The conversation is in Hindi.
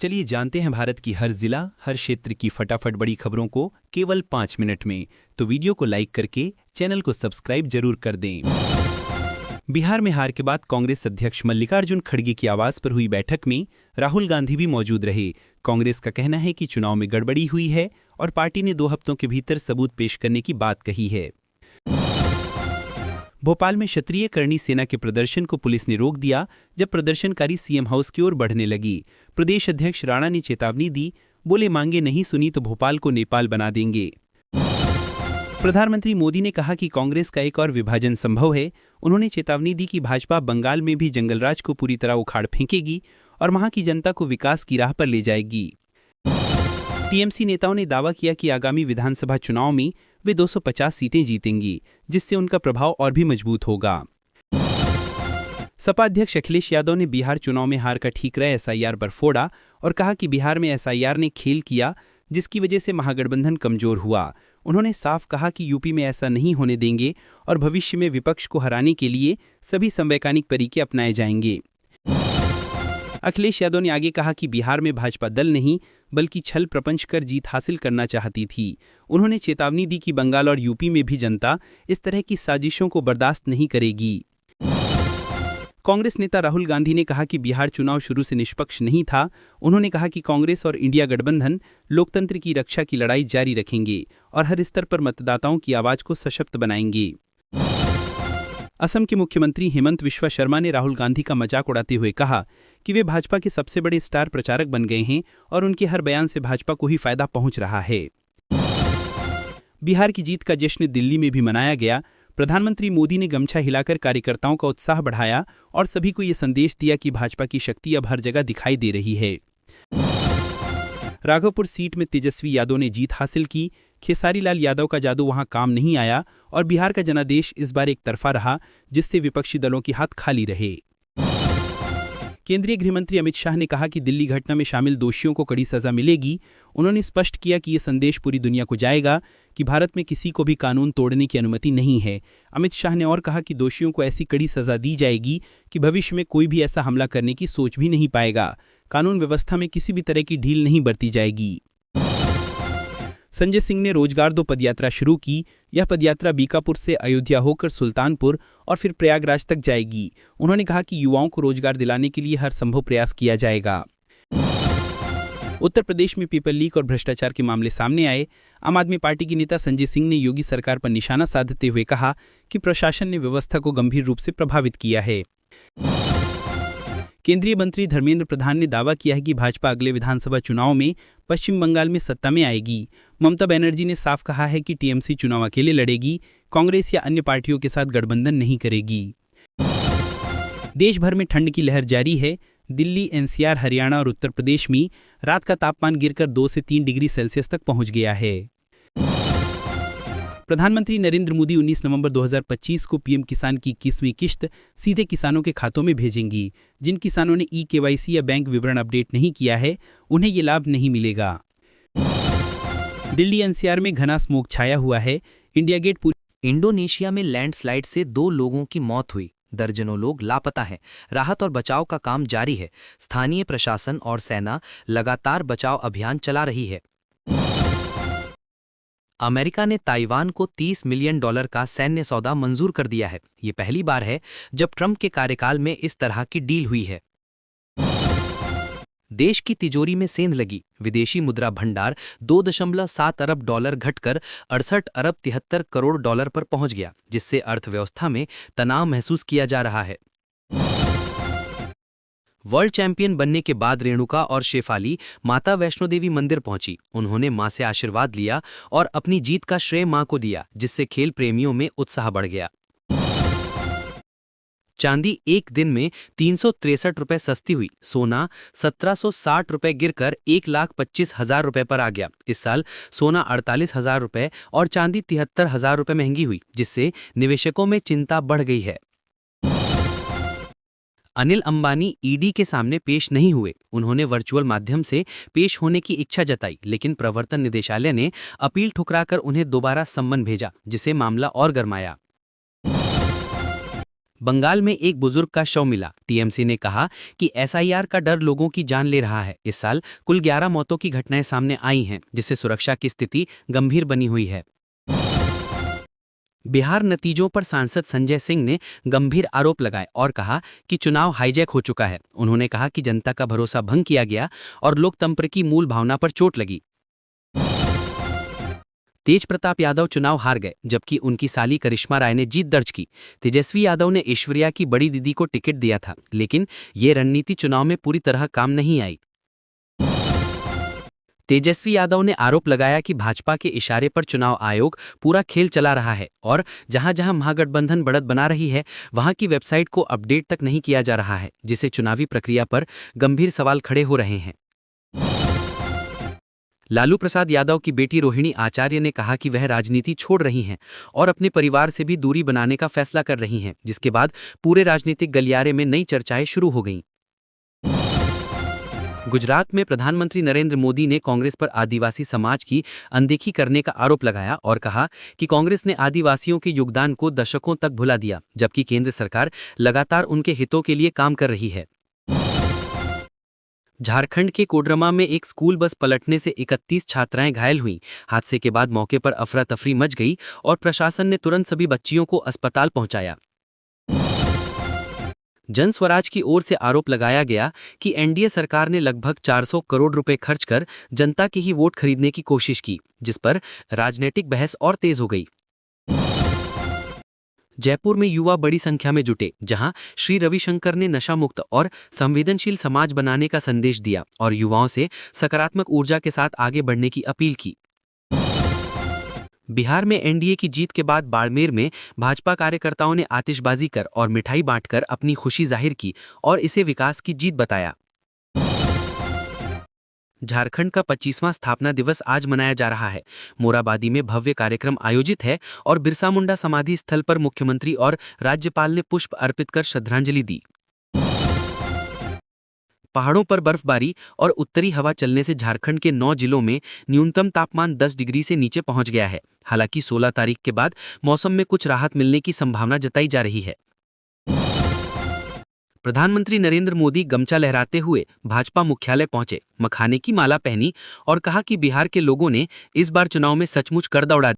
चलिए जानते हैं भारत की हर जिला, हर क्षेत्र की फटाफट बड़ी खबरों को केवल 5 मिनट में। तो वीडियो को लाइक करके चैनल को सब्सक्राइब जरूर कर दें। बिहार में हार के बाद कांग्रेस अध्यक्ष मल्लिकार्जुन खड़गे की आवाज पर हुई बैठक में राहुल गांधी भी मौजूद रहे। कांग्रेस का कहना है कि चुनाव में गड़बड़ी हुई है और पार्टी ने 2 हफ्तों के भीतर सबूत पेश करने की बात कही है। भोपाल में क्षत्रिय करणी सेना के प्रदर्शन को पुलिस ने रोक दिया जब प्रदर्शनकारी सीएम हाउस की ओर बढ़ने लगी। प्रदेश अध्यक्ष राणा ने चेतावनी दी, बोले मांगे नहीं सुनी तो भोपाल को नेपाल बना देंगे। प्रधानमंत्री मोदी ने कहा कि कांग्रेस का एक और विभाजन संभव है। उन्होंने चेतावनी दी कि भाजपा बंगाल में भी जंगलराज को पूरी तरह उखाड़ फेंकेगी और वहां की जनता को विकास की राह पर ले जाएगी। टीएमसी नेताओं ने दावा किया कि आगामी विधानसभा चुनाव में वे 250 सीटें जीतेंगी, जिससे उनका प्रभाव और भी मजबूत होगा। सपा अध्यक्ष अखिलेश यादव ने बिहार चुनाव में हार का ठीकरा एसआईआर पर फोड़ा और कहा कि बिहार में एसआईआर ने खेल किया, जिसकी वजह से महागठबंधन कमजोर हुआ। उन्होंने साफ कहा कि यूपी में ऐसा नहीं होने देंगे और भविष्य में विपक्ष को हराने के लिए सभी संवैधानिक तरीके अपनाए जाएंगे। अखिलेश यादव ने आगे कहा कि बिहार में भाजपा दल नहीं बल्कि छल प्रपंच कर जीत हासिल करना चाहती थी। उन्होंने चेतावनी दी कि बंगाल और यूपी में भी जनता इस तरह की साजिशों को बर्दाश्त नहीं करेगी। कांग्रेस नेता राहुल गांधी ने कहा कि बिहार चुनाव शुरू से निष्पक्ष नहीं था। उन्होंने कहा कि कांग्रेस और इंडिया गठबंधन लोकतंत्र की रक्षा की लड़ाई जारी रखेंगे और हर स्तर पर मतदाताओं की आवाज को सशक्त बनाएंगे। असम के मुख्यमंत्री हेमंत बिस्वा शर्मा ने राहुल गांधी का मजाक उड़ाते हुए कहा कि वे भाजपा के सबसे बड़े स्टार प्रचारक बन गए हैं और उनके हर बयान से भाजपा को ही फायदा पहुंच रहा है। बिहार की जीत का जश्न दिल्ली में भी मनाया गया। प्रधानमंत्री मोदी ने गमछा हिलाकर कार्यकर्ताओं का उत्साह बढ़ाया और सभी को ये संदेश दिया कि भाजपा की शक्ति अब हर जगह दिखाई दे रही है। राघोपुर सीट में तेजस्वी यादव ने जीत हासिल की। खेसारी लाल यादव का जादू वहां काम नहीं आया और बिहार का जनादेश इस बार एक तरफा रहा, जिससे विपक्षी दलों के हाथ खाली रहे। केंद्रीय गृहमंत्री अमित शाह ने कहा कि दिल्ली घटना में शामिल दोषियों को कड़ी सजा मिलेगी। उन्होंने स्पष्ट किया कि ये संदेश पूरी दुनिया को जाएगा कि भारत में किसी को भी कानून तोड़ने की अनुमति नहीं है। अमित शाह ने और कहा कि दोषियों को ऐसी कड़ी सजा दी जाएगी कि भविष्य में कोई भी ऐसा हमला करने की सोच भी नहीं पाएगा। कानून व्यवस्था में किसी भी तरह की ढील नहीं बरती जाएगी। संजय सिंह ने रोजगार दो पदयात्रा शुरू की। यह पदयात्रा बीकापुर से अयोध्या होकर सुल्तानपुर और फिर प्रयागराज तक जाएगी। उन्होंने कहा कि युवाओं को रोजगार दिलाने के लिए हर संभव प्रयास किया जाएगा। उत्तर प्रदेश में पीपल लीक और भ्रष्टाचार के मामले सामने आए। आम आदमी पार्टी के नेता संजय सिंह ने योगी सरकार पर निशाना साधते हुए कहा कि प्रशासन ने व्यवस्था को गंभीर रूप से प्रभावित किया है। केंद्रीय मंत्री धर्मेंद्र प्रधान ने दावा किया है कि भाजपा अगले विधानसभा चुनाव में पश्चिम बंगाल में सत्ता में आएगी। ममता बनर्जी ने साफ कहा है कि टीएमसी चुनाव अकेले लड़ेगी, कांग्रेस या अन्य पार्टियों के साथ गठबंधन नहीं करेगी। देश भर में ठंड की लहर जारी है। दिल्ली, एनसीआर, हरियाणा और उत्तर प्रदेश में रात का तापमान गिरकर 2 से 3 डिग्री सेल्सियस तक पहुंच गया है। प्रधानमंत्री नरेंद्र मोदी 19 नवंबर 2025 को पीएम किसान की 21वीं किश्त सीधे किसानों के खातों में भेजेंगी। जिन किसानों ने ई-केवाईसी या बैंक विवरण अपडेट नहीं किया है, उन्हें ये लाभ नहीं मिलेगा। दिल्ली एनसीआर में घना स्मोक छाया हुआ है। इंडिया गेट इंडोनेशिया में लैंडस्लाइड से 2 लोगों की मौत हुई। दर्जनों लोग लापता हैं। राहत और बचाव का काम जारी है। स्थानीय प्रशासन और सेना लगातार बचाव अभियान चला रही है। अमेरिका ने ताइवान को $30 मिलियन का सैन्य सौदा मंजूर कर दिया है। ये पहली बार है जब ट्रंप के कार्यकाल में इस तरह की डील हुई है। देश की तिजोरी में सेंध लगी। विदेशी मुद्रा भंडार $2.7 अरब घटकर 68 अरब 73 करोड़ डॉलर पर पहुंच गया, जिससे अर्थव्यवस्था में तनाव महसूस किया जा रहा है। वर्ल्ड चैंपियन बनने के बाद रेणुका और शेफाली माता वैष्णो देवी मंदिर पहुंची। उन्होंने मां से आशीर्वाद लिया और अपनी जीत का श्रेय मां को दिया, जिससे खेल प्रेमियों में उत्साह बढ़ गया। चांदी एक दिन में 363 रुपए सस्ती हुई। सोना 1760 रुपए गिरकर 1,25,000 रुपए पर आ गया। इस साल सोना 48,000 रुपए और चांदी 73,000 रुपए महंगी हुई, जिससे निवेशकों में चिंता बढ़ गई है। अनिल अंबानी ईडी के सामने पेश नहीं हुए। उन्होंने वर्चुअल माध्यम से पेश होने की इच्छा जताई, लेकिन प्रवर्तन निदेशालय ने अपील ठुकराकर उन्हें दोबारा सम्मन भेजा, जिसे मामला और गरमाया। बंगाल में एक बुजुर्ग का शव मिला। टीएमसी ने कहा कि एसआईआर का डर लोगों की जान ले रहा है। इस साल कुल 11 मौतों की घटनाएं सामने आई हैं, जिससे सुरक्षा की स्थिति गंभीर बनी हुई है। बिहार नतीजों पर सांसद संजय सिंह ने गंभीर आरोप लगाए और कहा कि चुनाव हाईजैक हो चुका है। उन्होंने कहा कि जनता का भरोसा भंग किया गया और लोकतंत्र की मूल भावना पर चोट लगी। तेज प्रताप यादव चुनाव हार गए, जबकि उनकी साली करिश्मा राय ने जीत दर्ज की। तेजस्वी यादव ने ऐश्वर्या की बड़ी दीदी को टिकट दिया था, लेकिन ये रणनीति चुनाव में पूरी तरह काम नहीं आई। तेजस्वी यादव ने आरोप लगाया कि भाजपा के इशारे पर चुनाव आयोग पूरा खेल चला रहा है और जहां जहां महागठबंधन बढ़त बना रही है, वहां की वेबसाइट को अपडेट तक नहीं किया जा रहा है, जिससे चुनावी प्रक्रिया पर गंभीर सवाल खड़े हो रहे हैं। लालू प्रसाद यादव की बेटी रोहिणी आचार्य ने कहा कि वह राजनीति छोड़ रही हैं और अपने परिवार से भी दूरी बनाने का फैसला कर रही हैं, जिसके बाद पूरे राजनीतिक गलियारे में नई चर्चाएं शुरू हो गईं। गुजरात में प्रधानमंत्री नरेंद्र मोदी ने कांग्रेस पर आदिवासी समाज की अनदेखी करने का आरोप लगाया और कहा कि कांग्रेस ने आदिवासियों के योगदान को दशकों तक भुला दिया, जबकि केंद्र सरकार लगातार उनके हितों के लिए काम कर रही है। झारखंड के कोडरमा में एक स्कूल बस पलटने से 31 छात्राएं घायल हुईं। हादसे के बाद मौके पर अफरा तफरी मच गई और प्रशासन ने तुरंत सभी बच्चियों को अस्पताल पहुंचाया। जन स्वराज की ओर से आरोप लगाया गया कि एनडीए सरकार ने लगभग 400 करोड़ रुपए खर्च कर जनता की ही वोट खरीदने की कोशिश की, जिस पर राजनीतिक बहस और तेज हो गई। जयपुर में युवा बड़ी संख्या में जुटे, जहां श्री रविशंकर ने नशा मुक्त और संवेदनशील समाज बनाने का संदेश दिया और युवाओं से सकारात्मक ऊर्जा के साथ आगे बढ़ने की अपील की। बिहार में एनडीए की जीत के बाद बाड़मेर में भाजपा कार्यकर्ताओं ने आतिशबाजी कर और मिठाई बांटकर अपनी खुशी जाहिर की और इसे विकास की जीत बताया। झारखंड का 25वां स्थापना दिवस आज मनाया जा रहा है। मोराबादी में भव्य कार्यक्रम आयोजित है और बिरसा मुंडा समाधि स्थल पर मुख्यमंत्री और राज्यपाल ने पुष्प अर्पित कर श्रद्धांजलि दी। पहाड़ों पर बर्फबारी और उत्तरी हवा चलने से झारखंड के 9 जिलों में न्यूनतम तापमान 10 डिग्री से नीचे पहुंच गया है। हालांकि 16 तारीख के बाद मौसम में कुछ राहत मिलने की संभावना जताई जा रही है। प्रधानमंत्री नरेंद्र मोदी गमछा लहराते हुए भाजपा मुख्यालय पहुंचे, मखाने की माला पहनी और कहा कि बिहार के लोगों ने इस बार चुनाव में सचमुच कर दौड़ा